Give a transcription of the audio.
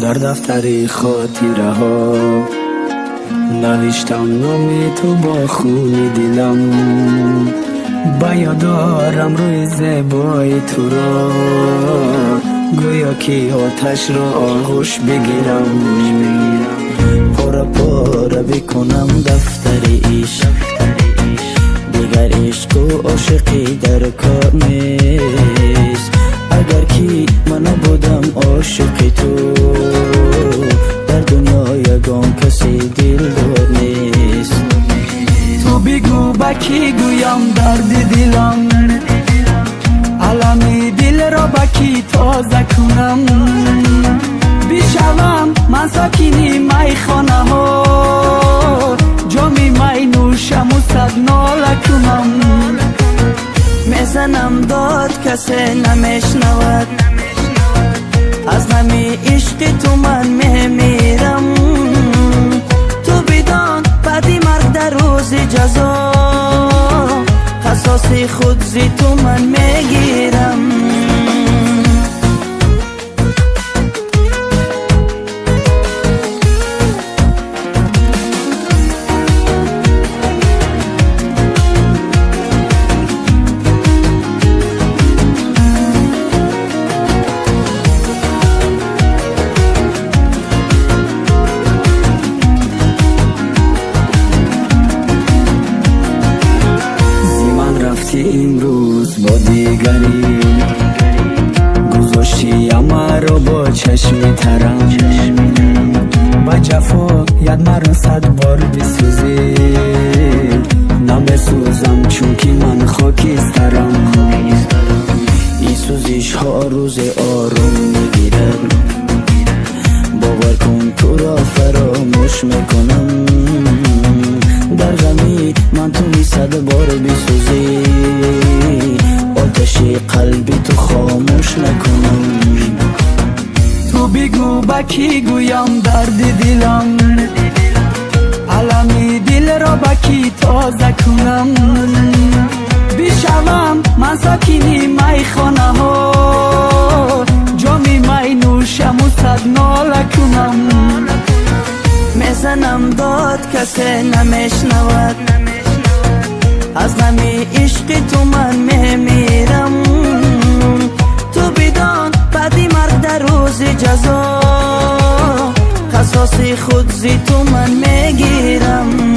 در دفتر خاطره ها نوشتم نام تو با خون دلم، با یادارم روی زیبای تو را، گویا که آتش را آغوش بگیرم، پاره پاره بکنم دفتر عشق، دیگر عشق و عاشقی در کار نیست. اگر که من بودم عاشق تو، در دنیا یگان کسی دلدار نیست. تو بگو با کی گویم درد دلم، علم دل را با کی تازه کنم، بشوم من ساکنی میخانه ها، جام می نوشم و صد ناله کنم، میزنم داد کسی نمیشنود، از غم عشق تو من میمیرم. تو بدان بعد مرگ در روز جزا، قصاص خود زی تو من میگیرم. امروز با دیگری گذاشتی مرا با چشم ترم، با جفا یاد مرا صد بار بسوزی، نبسوزم چون که من خاکسترم. این سوزش ها روز آروم میگیرد، باور کن تو را فراموش میکنم، در غمی من تو صد بار بسوزی، آتشی قلبی تو خاموش نکنم. تو بگو با کی گویم درد دلم، علم دل را با کی تازه کنم، بشوم من ساکنی میخانه ها، جام می نوشم و صد ناله کنم، میزنم داد کسی نمیشنود، از غم عشق تو من میمیرم. تو بدان بعد مرگ در روز جزا، قصاص خود زی تو من میگیرم.